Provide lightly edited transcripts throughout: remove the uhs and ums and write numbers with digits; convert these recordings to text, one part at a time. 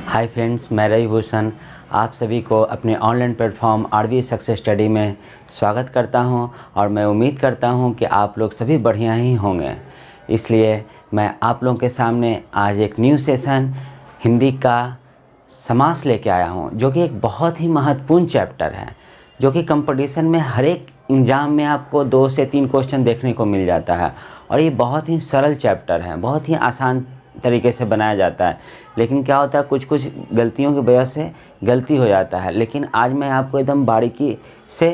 Hi friends, मैं रवि भूषण आप सभी को अपने online platform RV success study में स्वागत करता हूं और मैं उम्मीद करता हूं कि आप लोग सभी बढ़िया ही होंगे। इसलिए मैं आप लोगों के सामने आज एक न्यू सेशन हिंदी का समास लेके आया हूं, जो कि एक बहुत ही महत्वपूर्ण चैप्टर है, जो कि कंपटीशन में हर एक एग्ज़ाम में आपको 2 से 3 क्वेश्चन देखने को मिल जाता है। और ये बहुत ही सरल चैप्टर है, बहुत ही आसान तरीके से बनाया जाता है। लेकिन क्या होता है, कुछ कुछ गलतियों की वजह से गलती हो जाता है। लेकिन आज मैं आपको एकदम बारीकी से,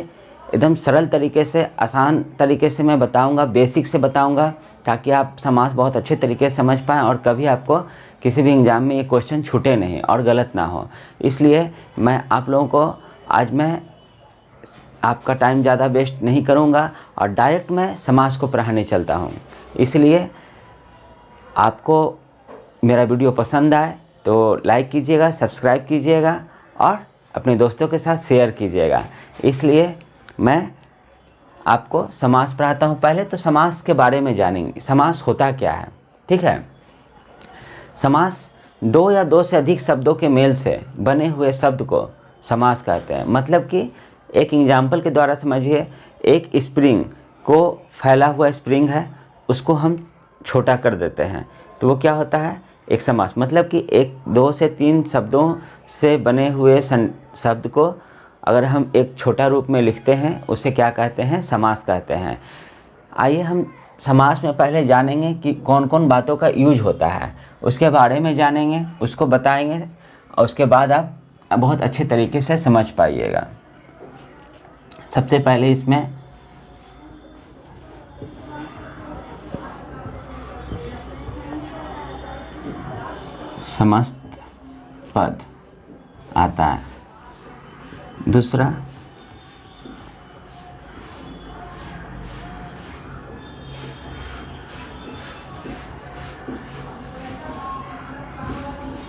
एकदम सरल तरीके से, आसान तरीके से मैं बताऊंगा, बेसिक से बताऊंगा, ताकि आप समास बहुत अच्छे तरीके से समझ पाएँ और कभी आपको किसी भी एग्ज़ाम में ये क्वेश्चन छूटे नहीं और गलत ना हो। इसलिए मैं आप लोगों को आज मैं आपका टाइम ज़्यादा वेस्ट नहीं करूंगा और डायरेक्ट मैं समास को पढ़ाने चलता हूं। इसलिए आपको मेरा वीडियो पसंद आए तो लाइक कीजिएगा, सब्सक्राइब कीजिएगा और अपने दोस्तों के साथ शेयर कीजिएगा। इसलिए मैं आपको समास पढ़ाता हूँ। पहले तो समास के बारे में जानेंगे, समास होता क्या है। ठीक है, समास 2 या 2 से अधिक शब्दों के मेल से बने हुए शब्द को समास कहते हैं। मतलब कि एक एग्जाम्पल के द्वारा समझिए, एक स्प्रिंग को, फैला हुआ स्प्रिंग है, उसको हम छोटा कर देते हैं तो वो क्या होता है, एक समास। मतलब कि 2 से 3 शब्दों से बने हुए शब्द को अगर हम एक छोटा रूप में लिखते हैं, उसे क्या कहते हैं, समास कहते हैं। आइए हम समास में पहले जानेंगे कि कौन कौन बातों का यूज होता है, उसके बारे में जानेंगे, उसको बताएंगे और उसके बाद आप बहुत अच्छे तरीके से समझ पाइएगा। सबसे पहले इसमें समस्त पद आता है। दूसरा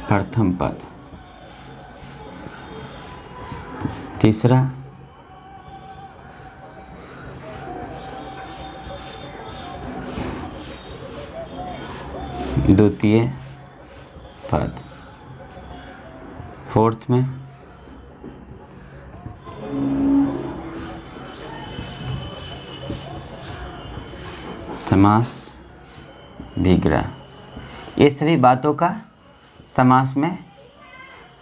प्रथम पद। तीसरा द्वितीय पद। फोर्थ में समास विग्रह। ये सभी बातों का समास में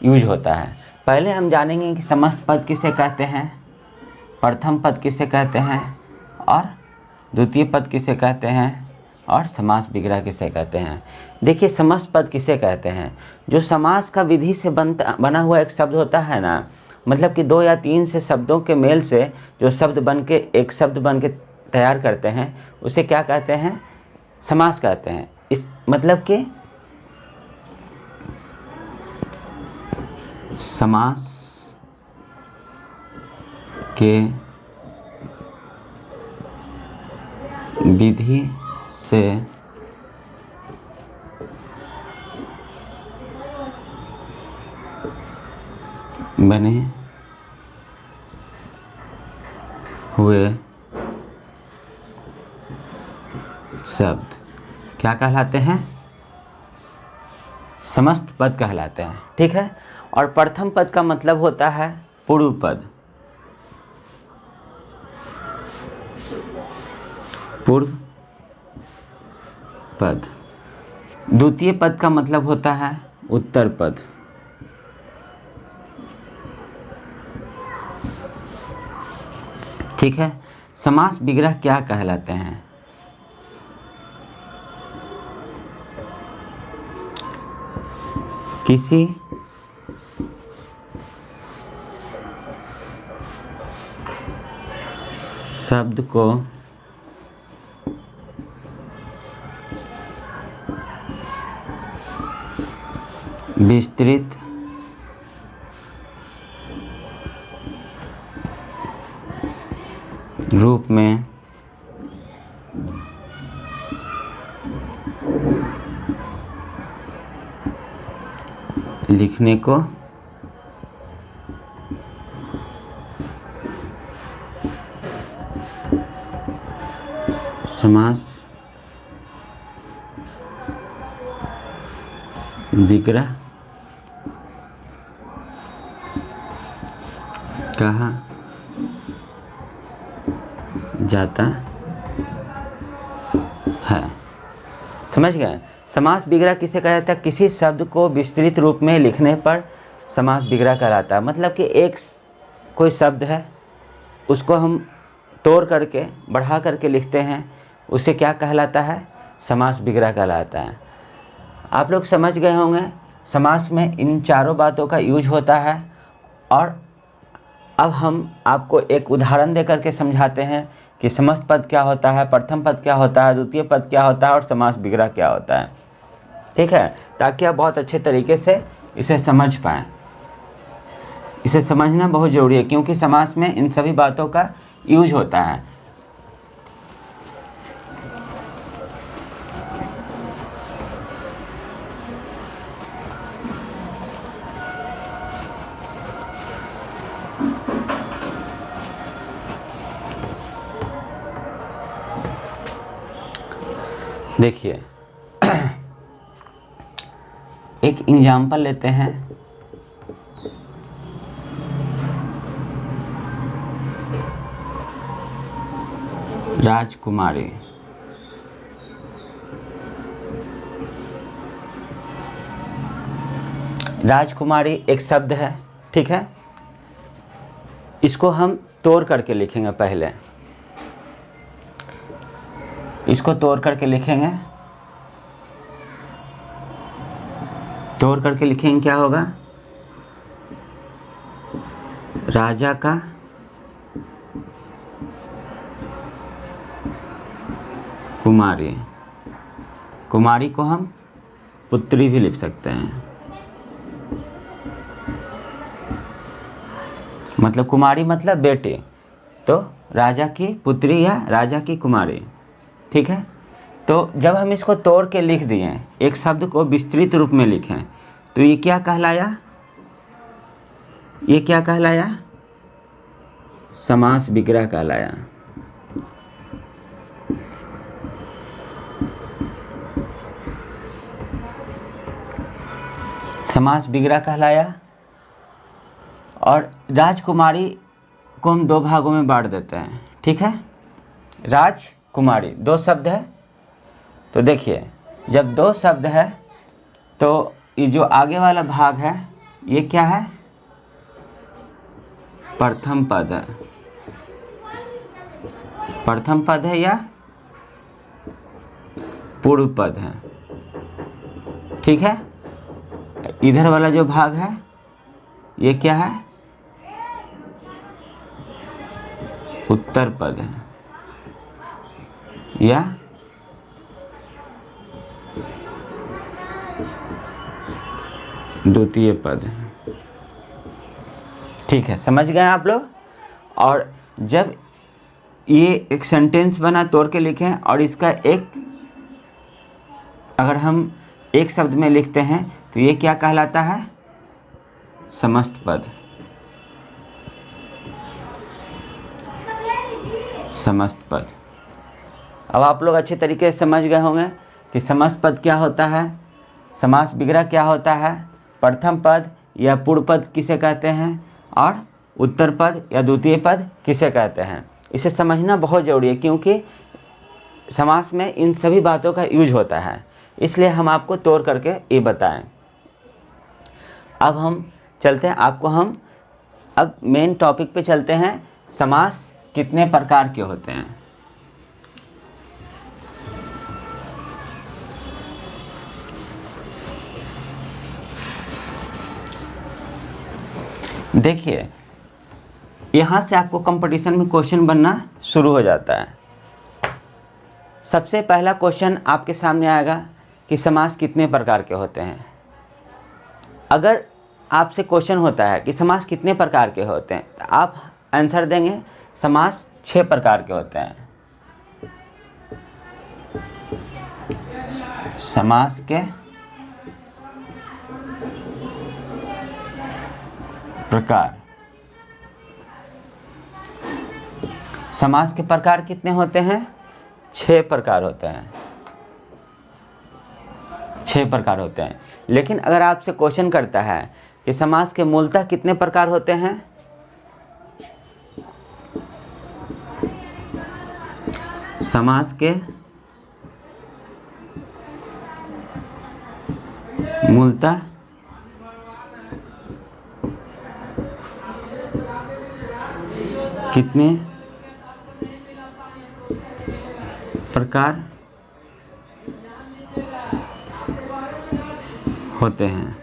यूज होता है। पहले हम जानेंगे कि समस्त पद किसे कहते हैं, प्रथम पद किसे कहते हैं और द्वितीय पद किसे कहते हैं और समास विग्रह किसे कहते हैं। देखिए, समस्त पद किसे कहते हैं, जो समास का विधि से बना हुआ एक शब्द होता है ना, मतलब कि 2 या 3 से शब्दों के मेल से जो शब्द बन के एक शब्द बन के तैयार करते हैं, उसे क्या कहते हैं, समास कहते हैं। इस मतलब कि समास के विधि से बने हुए शब्द क्या कहलाते हैं, समस्त पद कहलाते हैं। ठीक है, और प्रथम पद का मतलब होता है पूर्व पद। पूर्व पद। द्वितीय पद का मतलब होता है उत्तर पद। ठीक है, समास विग्रह क्या कहलाते हैं, किसी शब्द को विस्तृत रूप में लिखने को समास विग्रह कहा जाता है। समझ गए? समास बिगड़ा किसे कहा जाता है? किसी शब्द को विस्तृत रूप में लिखने पर समास बिगड़ा कहलाता है। मतलब कि एक कोई शब्द है, उसको हम तोड़ करके बढ़ा करके लिखते हैं, उसे क्या कहलाता है? समास बिगड़ा कहलाता है। आप लोग समझ गए होंगे समास में इन चारों बातों का यूज होता है। और अब हम आपको एक उदाहरण दे करके समझाते हैं कि समस्त पद क्या होता है, प्रथम पद क्या होता है, द्वितीय पद क्या होता है और समास बिगड़ा क्या होता है। ठीक है, ताकि आप बहुत अच्छे तरीके से इसे समझ पाएँ। इसे समझना बहुत ज़रूरी है क्योंकि समास में इन सभी बातों का यूज होता है। देखिए एक एग्जाम्पल लेते हैं। राजकुमारी। राजकुमारी एक शब्द है, ठीक है। इसको हम तोड़ करके लिखेंगे। पहले इसको तोड़ करके लिखेंगे। तोड़ करके लिखेंगे, क्या होगा? राजा का कुमारी। कुमारी को हम पुत्री भी लिख सकते हैं। मतलब कुमारी मतलब बेटे, तो राजा की पुत्री या राजा की कुमारी। ठीक है, तो जब हम इसको तोड़ के लिख दिए, एक शब्द को विस्तृत रूप में लिखें, तो ये क्या कहलाया? ये क्या कहलाया? समास बिगड़ा कहलाया। समास बिगड़ा कहलाया। और राजकुमारी को हम दो भागों में बांट देते हैं। ठीक है, राजकुमारी दो शब्द है। तो देखिए जब दो शब्द है तो ये जो आगे वाला भाग है ये क्या है? प्रथम पद है। प्रथम पद है या पूर्व पद है। ठीक है, इधर वाला जो भाग है ये क्या है? उत्तर पद है या द्वितीय पद है। ठीक है, समझ गए आप लोग? और जब ये एक सेंटेंस बना तोड़ के लिखें और इसका एक अगर हम एक शब्द में लिखते हैं तो ये क्या कहलाता है? समस्त पद। समस्त पद। अब आप लोग अच्छे तरीके से समझ गए होंगे कि समस्त पद क्या होता है, समास बिगड़ा क्या होता है, प्रथम पद या पूर्व पद किसे कहते हैं और उत्तर पद या द्वितीय पद किसे कहते हैं। इसे समझना बहुत ज़रूरी है क्योंकि समास में इन सभी बातों का यूज होता है, इसलिए हम आपको तोड़ करके ये बताएं। अब हम चलते हैं, आपको हम अब मेन टॉपिक पे चलते हैं। समास कितने प्रकार के होते हैं? देखिए यहाँ से आपको कंपटीशन में क्वेश्चन बनना शुरू हो जाता है। सबसे पहला क्वेश्चन आपके सामने आएगा कि समास कितने प्रकार के होते हैं। अगर आपसे क्वेश्चन होता है कि समास कितने प्रकार के होते हैं तो आप आंसर देंगे समास 6 प्रकार के होते हैं। समास के प्रकार। समास के प्रकार कितने होते हैं? 6 प्रकार होते हैं। 6 प्रकार होते हैं। लेकिन अगर आपसे क्वेश्चन करता है कि समास के मूलतः कितने प्रकार होते हैं, समास के मूलतः कितने प्रकार होते हैं।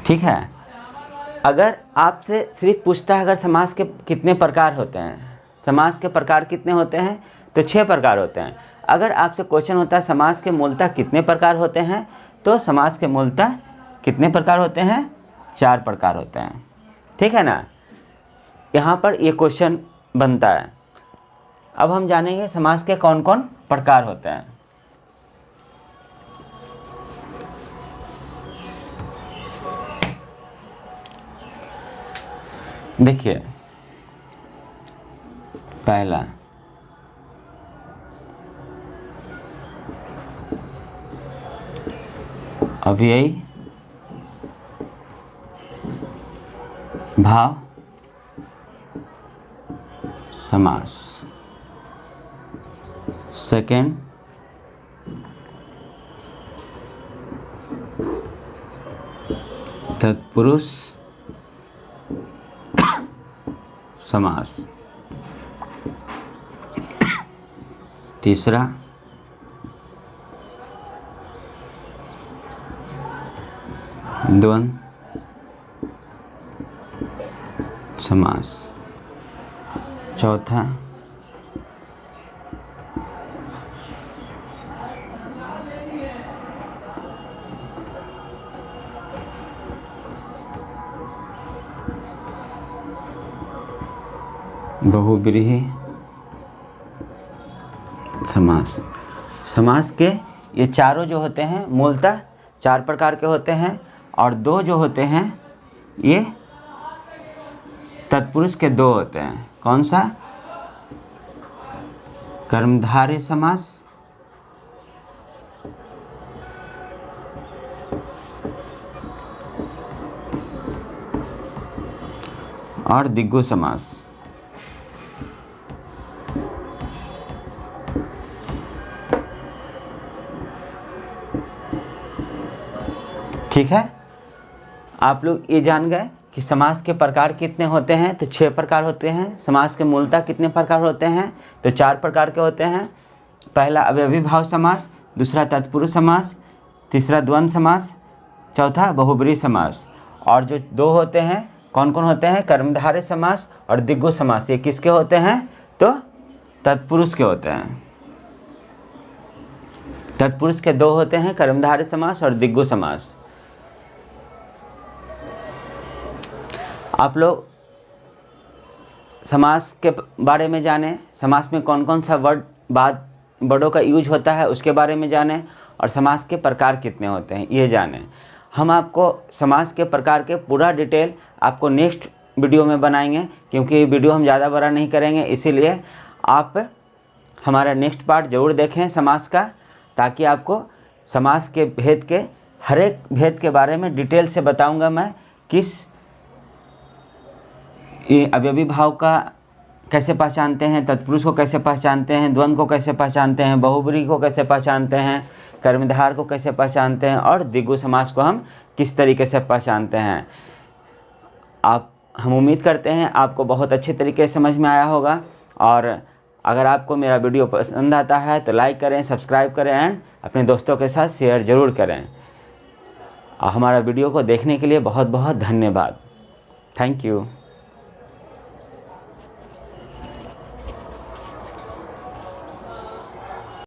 ठीक है, अगर आपसे सिर्फ पूछता है अगर समास के कितने प्रकार होते हैं, समास के प्रकार कितने होते हैं, तो 6 प्रकार होते हैं। अगर आपसे क्वेश्चन होता है समास के मूलतः कितने प्रकार होते हैं, तो समास के मूलतः कितने प्रकार होते हैं, 4 प्रकार होते हैं। ठीक है ना, यहाँ पर ये क्वेश्चन बनता है। अब हम जानेंगे समास के कौन कौन प्रकार होते हैं। देखिए, पहला अव्ययी भाव समास। सेकंड तत्पुरुष समास। तीसरा द्वंद्व समास। चौथा बहुव्रीहि समास। समास के ये चारों जो होते हैं मूलतः 4 प्रकार के होते हैं, और 2 जो होते हैं ये तत्पुरुष के 2 होते हैं। कौन सा? कर्मधारय समास और दिग्गु समास। ठीक है, आप लोग ये जान गए कि समास के प्रकार कितने होते हैं, तो 6 प्रकार होते हैं। समास के मूलतः कितने प्रकार होते हैं, तो 4 प्रकार के होते हैं। पहला अव्ययी भाव समास, दूसरा तत्पुरुष समास, तीसरा द्वंद्व समास, चौथा बहुब्रीहि समास। और जो 2 होते हैं कौन कौन होते हैं? कर्मधारय समास और दिग्गु समास। ये किसके होते हैं? तो तत्पुरुष के होते हैं। तत्पुरुष के 2 होते हैं, कर्मधारय समास और दिग्गु समास। आप लोग समास के बारे में जानें, समास में कौन कौन सा वर्डों का यूज होता है उसके बारे में जानें, और समास के प्रकार कितने होते हैं ये जानें। हम आपको समास के प्रकार के पूरा डिटेल आपको नेक्स्ट वीडियो में बनाएंगे, क्योंकि ये वीडियो हम ज़्यादा बड़ा नहीं करेंगे, इसीलिए आप हमारा नेक्स्ट पार्ट ज़रूर देखें समास का, ताकि आपको समास के भेद के हर एक भेद के बारे में डिटेल से बताऊंगा मैं। किस अव्ययी भाव का कैसे पहचानते हैं, तत्पुरुष को कैसे पहचानते हैं, द्वंद्व को कैसे पहचानते हैं, बहुब्रीहि को कैसे पहचानते हैं, कर्मधार को कैसे पहचानते हैं, और दिग्गु समास को हम किस तरीके से पहचानते हैं। हम उम्मीद करते हैं आपको बहुत अच्छे तरीके से समझ में आया होगा। और अगर आपको मेरा वीडियो पसंद आता है तो लाइक करें, सब्सक्राइब करें एंड अपने दोस्तों के साथ शेयर ज़रूर करें। और हमारा वीडियो को देखने के लिए बहुत बहुत धन्यवाद। Thank you.